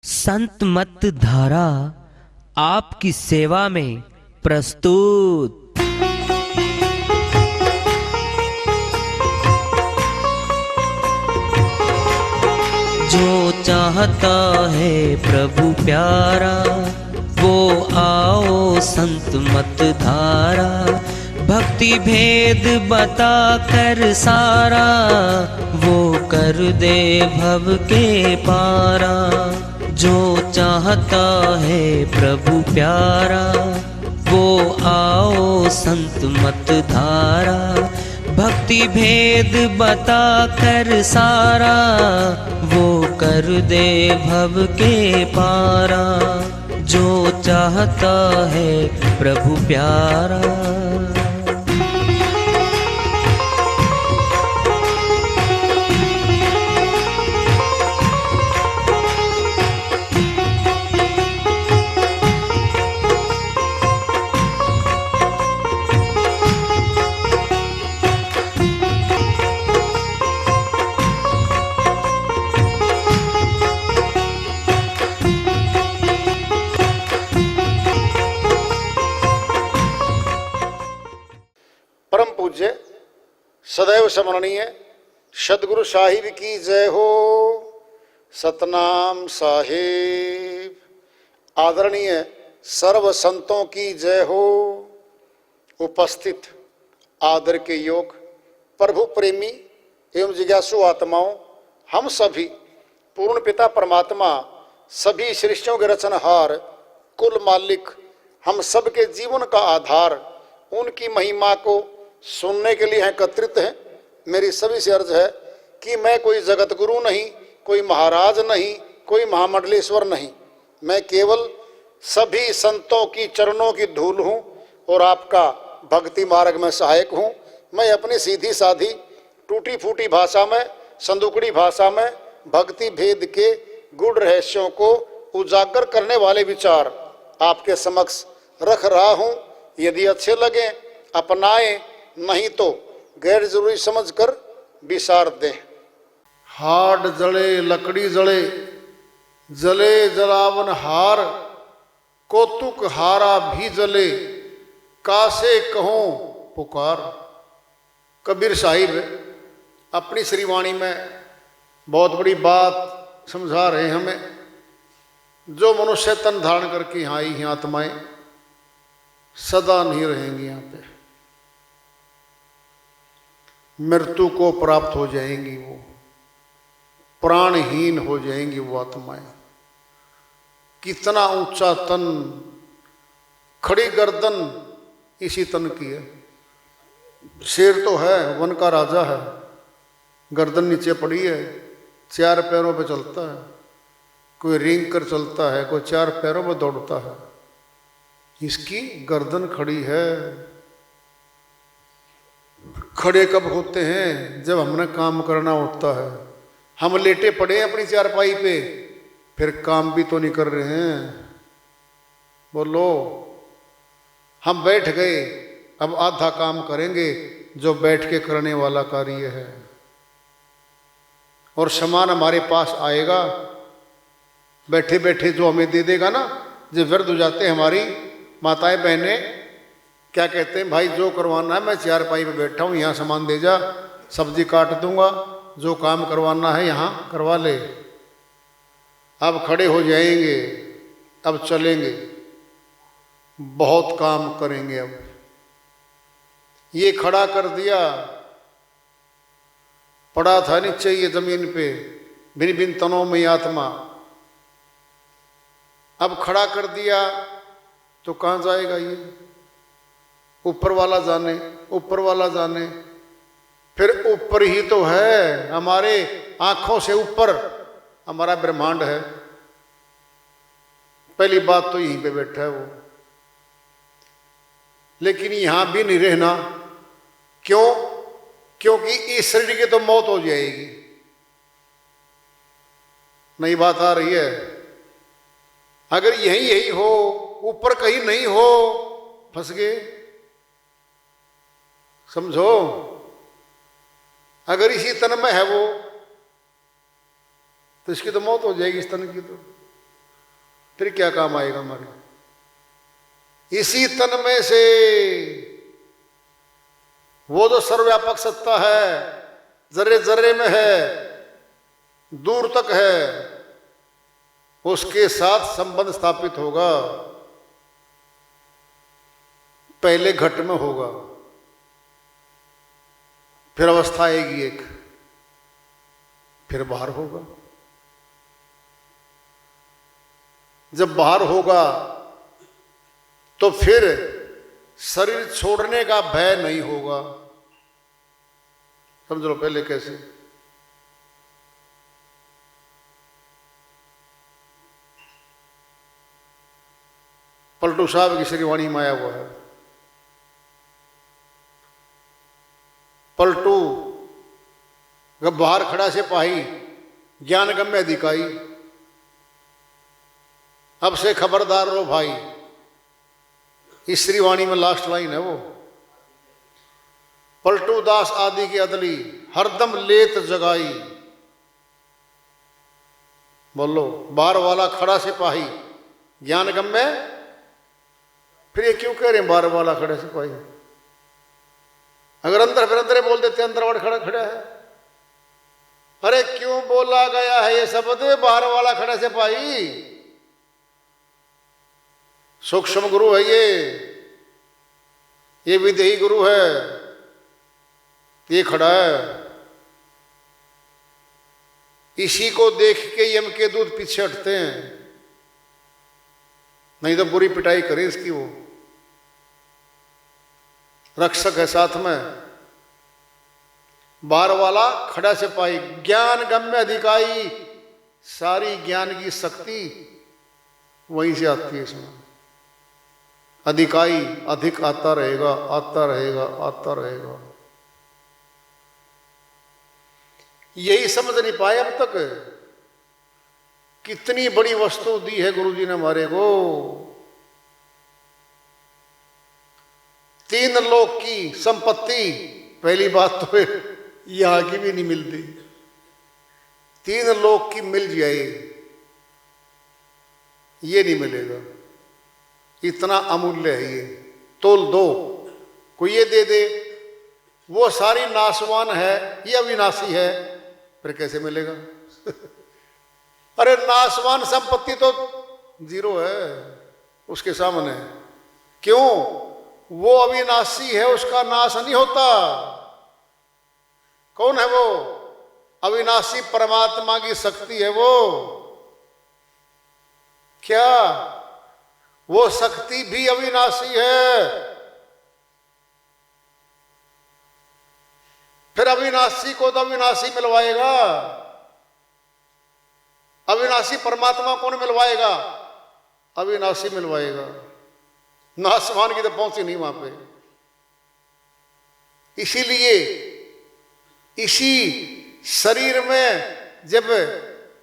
संत मत धारा आपकी सेवा में प्रस्तुत। जो चाहता है प्रभु प्यारा वो आओ संत मत धारा। भक्ति भेद बता कर सारा वो कर दे भव के पारा। जो चाहता है प्रभु प्यारा वो आओ संत मत धारा। भक्ति भेद बता कर सारा वो कर दे भव के पारा। जो चाहता है प्रभु प्यारा। परम पूज्य सदैव स्मरणीय सदगुरु साहिब की जय हो। सतनाम साहिब। आदरणीय सर्व संतों की जय हो। उपस्थित आदर के योग प्रभु प्रेमी एवं जिज्ञासु आत्माओं, हम सभी पूर्ण पिता परमात्मा सभी सृष्टियों के रचनहार कुल मालिक हम सबके जीवन का आधार उनकी महिमा को सुनने के लिए एकत्रित हैं। मेरी सभी से अर्ज है कि मैं कोई जगत गुरु नहीं, कोई महाराज नहीं, कोई महामंडलेश्वर नहीं। मैं केवल सभी संतों की चरणों की धूल हूँ और आपका भक्ति मार्ग में सहायक हूँ। मैं अपनी सीधी साधी टूटी फूटी भाषा में, संदुकड़ी भाषा में भक्ति भेद के गूढ़ रहस्यों को उजागर करने वाले विचार आपके समक्ष रख रहा हूँ। यदि अच्छे लगे अपनाएं, नहीं तो गैर जरूरी समझकर विसार दें। हाड जले लकड़ी जले, जले जलावन हार, कौतुक हारा भी जले, कासे कहूं पुकार। कबीर साहिब अपनी श्रीवाणी में बहुत बड़ी बात समझा रहे हैं हमें। जो मनुष्य तन धारण करके यहाँ आई हैं आत्माएं सदा नहीं रहेंगी, यहाँ पे मृत्यु को प्राप्त हो जाएंगी, वो प्राणहीन हो जाएंगी वो आत्माएं। कितना ऊंचा तन, खड़ी गर्दन इसी तन की है। शेर तो है, वन का राजा है, गर्दन नीचे पड़ी है, चार पैरों पे चलता है। कोई रेंग कर चलता है, कोई चार पैरों पे दौड़ता है, इसकी गर्दन खड़ी है। खड़े कब होते हैं? जब हमने काम करना होता है। हम लेटे पड़े हैं अपनी चारपाई पे, फिर काम भी तो नहीं कर रहे हैं। बोलो, हम बैठ गए, अब आधा काम करेंगे जो बैठ के करने वाला कार्य है। और सामान हमारे पास आएगा, बैठे बैठे जो हमें दे देगा ना। जो वृद्ध हो जाते हैं हमारी माताएं बहनें, क्या कहते हैं, भाई जो करवाना है मैं चारपाई पे बैठा हूँ, यहाँ सामान दे जा, सब्जी काट दूंगा, जो काम करवाना है यहाँ करवा ले। अब खड़े हो जाएंगे, अब चलेंगे, बहुत काम करेंगे। अब ये खड़ा कर दिया, पड़ा था नीचे ये जमीन पे भिन्न भिन्न तनों में आत्मा। अब खड़ा कर दिया तो कहाँ जाएगा ये? ऊपर वाला जाने, ऊपर वाला जाने। फिर ऊपर ही तो है, हमारे आंखों से ऊपर हमारा ब्रह्मांड है। पहली बात तो यहीं पे बैठा है वो। लेकिन यहां भी नहीं रहना। क्यों? क्योंकि इस शरीर की तो मौत हो जाएगी। नई बात आ रही है। अगर यही यही हो, ऊपर कहीं नहीं हो, फंस गए। समझो, अगर इसी तन में है वो तो इसकी तो मौत हो जाएगी, इस तन की तो। फिर क्या काम आएगा हमारे। इसी तन में से वो जो सर्वव्यापक सत्ता है, जर्रे जर्रे में है, दूर तक है, उसके साथ संबंध स्थापित होगा। पहले घट में होगा, फिर अवस्था आएगी एक, फिर बाहर होगा। जब बाहर होगा तो फिर शरीर छोड़ने का भय नहीं होगा। समझ लो पहले कैसे। पलटू साहब की श्रीवाणी में आया हुआ है। पलटू जब बाहर खड़ा सिपाही, ज्ञान गम्य अधिकारी, अब से खबरदार रो भाई। इस श्रीवाणी में लास्ट लाइन है वो, पलटू दास आदि की अदली हरदम लेत जगाई। बोलो, बाहर वाला खड़ा सिपाही ज्ञान गम्य। फिर ये क्यों कह रहे हैं बाहर वाला खड़ा सिपाही? अगर अंदर फिर अंदर बोल देते अंदर वाला खड़ा खड़ा है। अरे क्यों बोला गया है ये शब्द बाहर वाला खड़ा सिपाही? सूक्ष्म गुरु है ये विदेही गुरु है, ये खड़ा है। इसी को देख के यम के दूत पीछे हटते हैं, नहीं तो बुरी पिटाई करें इसकी। वो रक्षक है साथ में, बाहर वाला खड़ा सिपाही, ज्ञान गम्य अधिकारी। सारी ज्ञान की शक्ति वहीं से आती है इसमें। अधिकारी अधिक आता रहेगा, आता रहेगा, आता रहेगा। यही समझ नहीं पाए अब तक। कितनी बड़ी वस्तु दी है गुरु जी ने हमारे को। 3 लोक की संपत्ति, पहली बात तो यहां की भी नहीं मिलती। 3 लोक की मिल जाए, ये नहीं मिलेगा। इतना अमूल्य है ये। तोल दो, कोई ये दे दे, वो सारी नाशवान है, ये अविनाशी है, फिर कैसे मिलेगा? अरे नाशवान संपत्ति तो 0 है उसके सामने। क्यों? वो अविनाशी है, उसका नाश नहीं होता। कौन है वो? अविनाशी परमात्मा की शक्ति है वो। क्या वो शक्ति भी अविनाशी है? फिर अविनाशी को तो अविनाशी मिलवाएगा। अविनाशी परमात्मा कौन मिलवाएगा? अविनाशी मिलवाएगा। नाशवान की तो पहुंची नहीं वहां पे। इसीलिए इसी शरीर में जब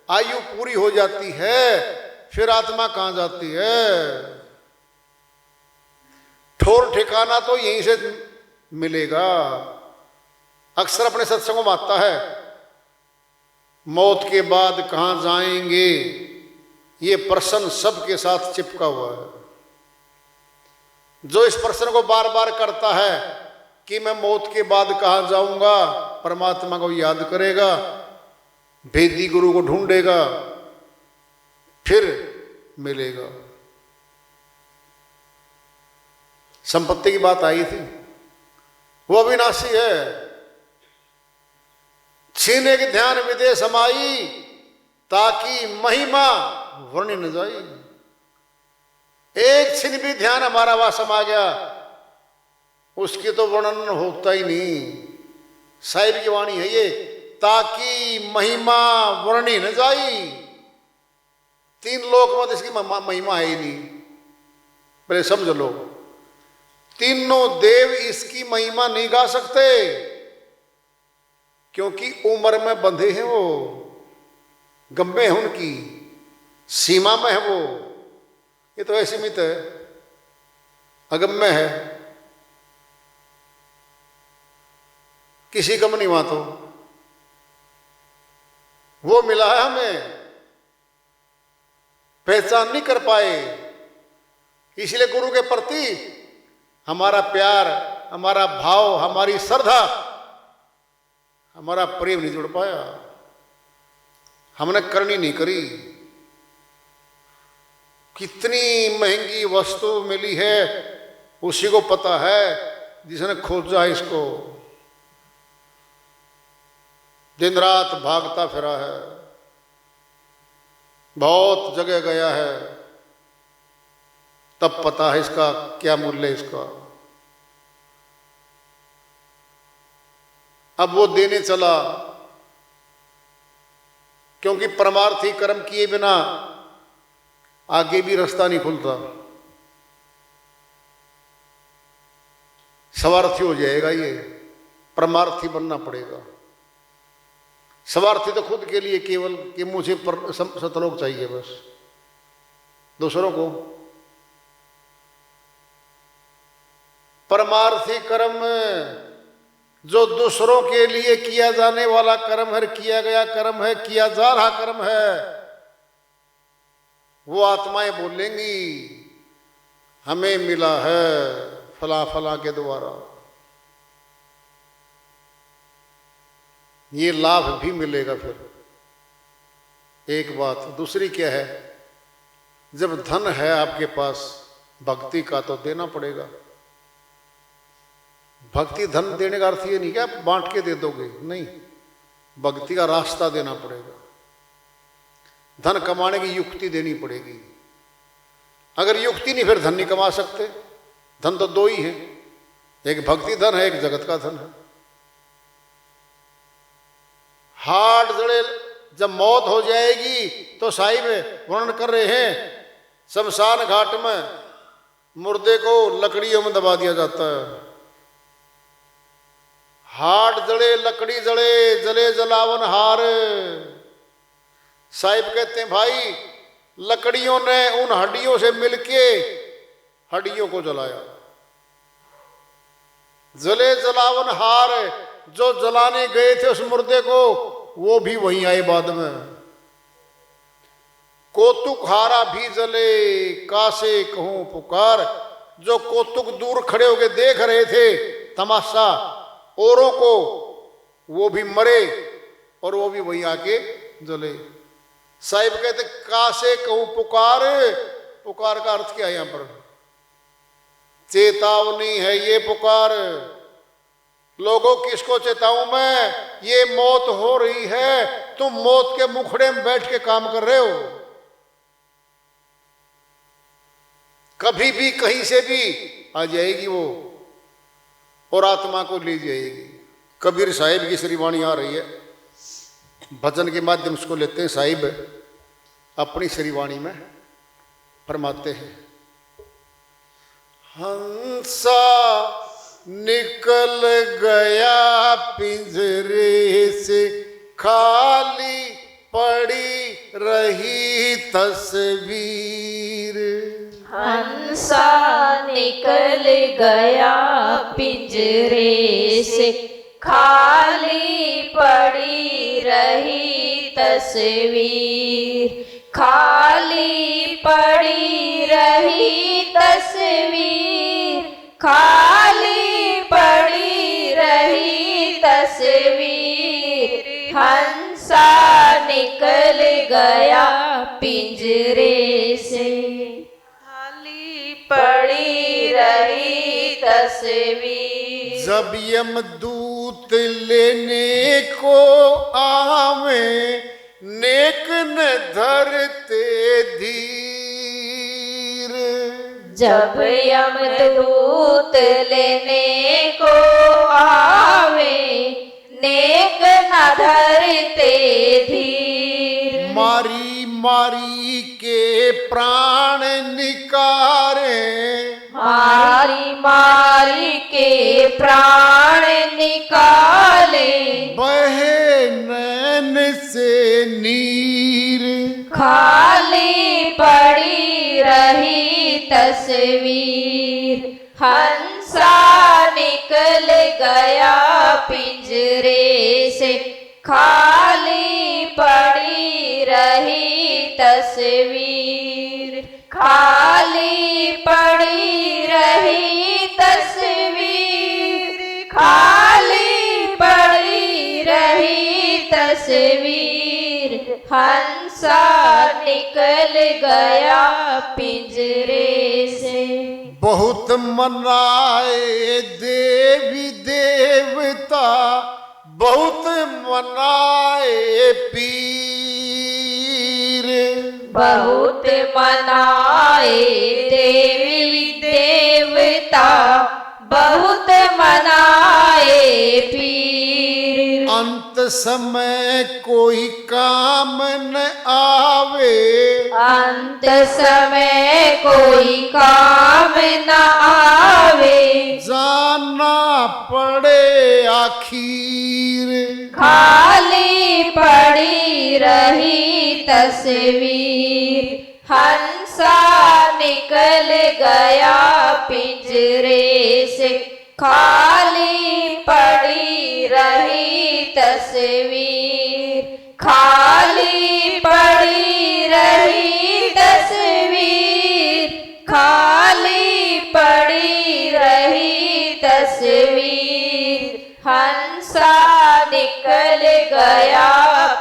आयु पूरी हो जाती है, फिर आत्मा कहां जाती है? ठोर ठिकाना तो यहीं से मिलेगा। अक्सर अपने सत्संगों में आता है, मौत के बाद कहां जाएंगे, ये प्रश्न सबके साथ चिपका हुआ है। जो इस प्रश्न को बार बार करता है कि मैं मौत के बाद कहां जाऊंगा, परमात्मा को याद करेगा, भेदी गुरु को ढूंढेगा, फिर मिलेगा। संपत्ति की बात आई थी, वो अविनाशी है। छीने के ध्यान विदेश समाई, ताकि महिमा वर्णि न जाई। एक छिन भी ध्यान हमारा वहां समा गया, उसकी तो वर्णन होता ही नहीं। साहिब की वाणी है ये, ताकि महिमा वर्णि न जाई। 3 लोक में इसकी महिमा है ही नहीं। पहले समझ लो, तीनों देव इसकी महिमा नहीं गा सकते, क्योंकि उम्र में बंधे हैं वो, गम्मे हैं उनकी, सीमा में है वो। ये तो ऐसी मित है, अगम्य है, किसी गम नहीं वहां। तो वो मिला है हमें, पहचान नहीं कर पाए। इसलिए गुरु के प्रति हमारा प्यार, हमारा भाव, हमारी श्रद्धा, हमारा प्रेम नहीं जुड़ पाया। हमने करनी नहीं करी। कितनी महंगी वस्तु मिली है उसी को पता है, जिसने खोजा है इसको। दिन रात भागता फिरा है, बहुत जगह गया है, तब पता है इसका क्या मूल्य है इसका। अब वो देने चला, क्योंकि परमार्थी कर्म किए बिना आगे भी रास्ता नहीं खुलता। स्वार्थी हो जाएगा ये, परमार्थी बनना पड़ेगा। स्वार्थी तो खुद के लिए केवल कि मुझे सतलोक चाहिए बस, दूसरों को। परमार्थी कर्म जो दूसरों के लिए किया जाने वाला कर्म है, किया गया कर्म है, किया जा रहा कर्म है, वो आत्माएं बोलेंगी हमें मिला है फला फला के द्वारा, ये लाभ भी मिलेगा। फिर एक बात, दूसरी क्या है, जब धन है आपके पास भक्ति का तो देना पड़ेगा। भक्ति धन देने का अर्थ ये नहीं कि आप बांट के दे दोगे, नहीं, भक्ति का रास्ता देना पड़ेगा। धन कमाने की युक्ति देनी पड़ेगी। अगर युक्ति नहीं, फिर धन नहीं कमा सकते। धन तो दो ही है, एक भक्ति धन है, एक जगत का धन है। हाथ जड़े जब मौत हो जाएगी तो साहिब वर्णन कर रहे हैं, शमशान घाट में मुर्दे को लकड़ियों में दबा दिया जाता है। हाथ जड़े लकड़ी जड़े जले जलावन हार। साहिब कहते हैं भाई, लकड़ियों ने उन हड्डियों से मिलके हड्डियों को जलाया। जले जलावन हार, जो जलाने गए थे उस मुर्दे को, वो भी वहीं आए बाद में। कौतुक हारा भी जले, कासे कहूं पुकार। जो कौतुक दूर खड़े होके देख रहे थे तमाशा औरों को, वो भी मरे और वो भी वहीं आके जले। साहिब कहते कासे कहूं पुकार। पुकार का अर्थ क्या है यहां पर? चेतावनी है ये पुकार। लोगों किसको चेताऊं मैं? ये मौत हो रही है, तुम मौत के मुखड़े में बैठ के काम कर रहे हो। कभी भी कहीं से भी आ जाएगी वो और आत्मा को ले जाएगी। कबीर साहिब की श्रीवाणी आ रही है, भजन के माध्यम से उसको लेते हैं। साहिब अपनी श्रीवाणी में फरमाते हैं, हंसा निकल गया पिंजरे से, खाली पड़ी रही तस्वीर। हंसा निकल गया पिंजरे से, खाली पड़ी रही तस्वीर। खाली पड़ी रही तस्वीर, खाली पड़ी रही तस्वीर। हंसा निकल गया पिंजरे से, खाली पड़ी रही तस्वीर। जब यमदूत लेने को आवे, नेक न धरते धीर। जब यमदूत लेने को आवे, नेक न धरते धीर। मारी मारी के प्राण निकारे, मारी मारी के प्राण निकाले। बहे नैन से नीर। खाली पड़ी रही तस्वीर। हंसा निकल गया पिंजरे से, खाली पड़ी रही तस्वीर। खाली पड़ी रही तस्वीर, खाली पड़ी रही तस्वीर, हंसा निकल गया पिंजरे से। बहुत मनाए देवी देवता, बहुत मनाए पीर, बहुत मनाए देवी देवता, बहुत मनाए पीर, अंत समय कोई काम न आवे, अंत समय कोई काम न आवे, जाना पड़े आखिर, खाली पड़ी रही तस्वीर, हंसा निकल गया पिंजरे से। खाली पड़ी रही तस्वीर, खाली पड़ी रही तस्वीर, खाली पड़ी रही तस्वीर, हंसा निकल गया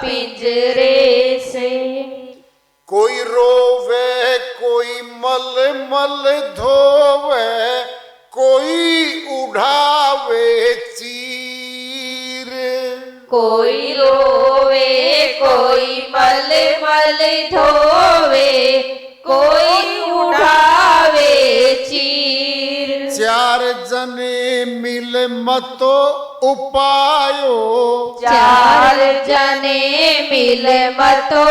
पिंजरे से। कोई रोवे कोई मल मल धोवे, कोई उठावे चीर, कोई रोवे कोई मल मल धोवे, कोई उठावे चीर, चार जने मिल मतो उपायो, चार जने मिल मतो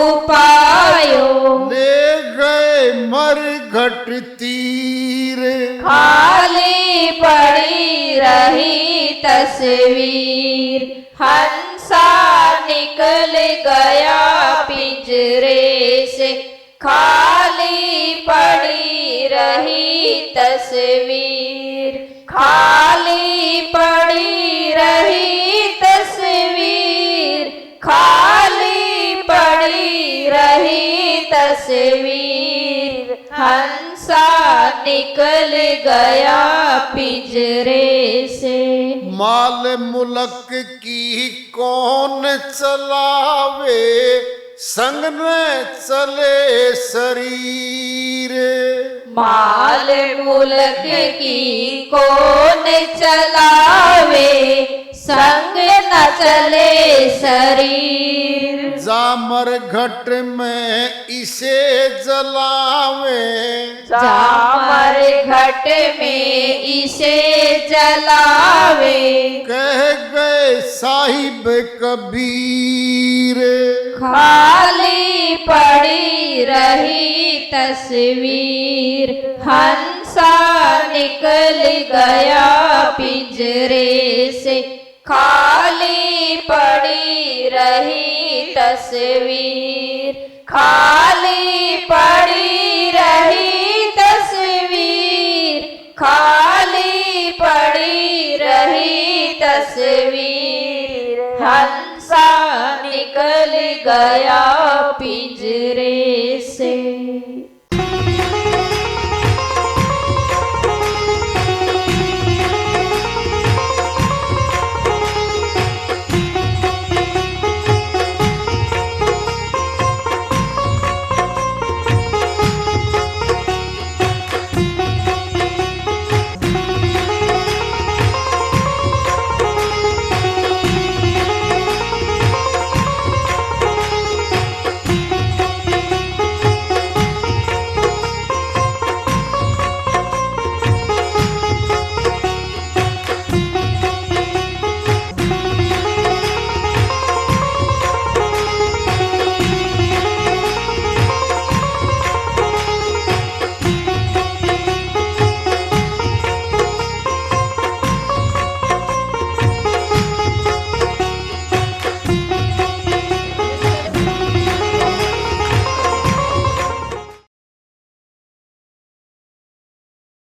उपायो, ले गए मर घट तीर, खाली पड़ी रही तस्वीर, हंसा निकल गया पिंजरे से। खाली पड़ी रही तस्वीर, खाली पड़ी रही तस्वीर, खाली पड़ी रही तस्वीर, हंसा निकल गया पिंजरे से। माल मुलक की कौन चलावे, संग न चले शरीर, माल मुल्क की कौन चलावे, संग न चले शरीर, जामर घट में इसे जलावे, जामर घट में इसे जलावे, कह गए साहिब कबीर, खाली पड़ी रही तस्वीर, हंसा निकल गया पिंजरे से। खाली पड़ी रही तस्वीर, खाली पड़ी रही तस्वीर, खाली पड़ी रही तस्वीर, हंसा निकल गया पिंजरे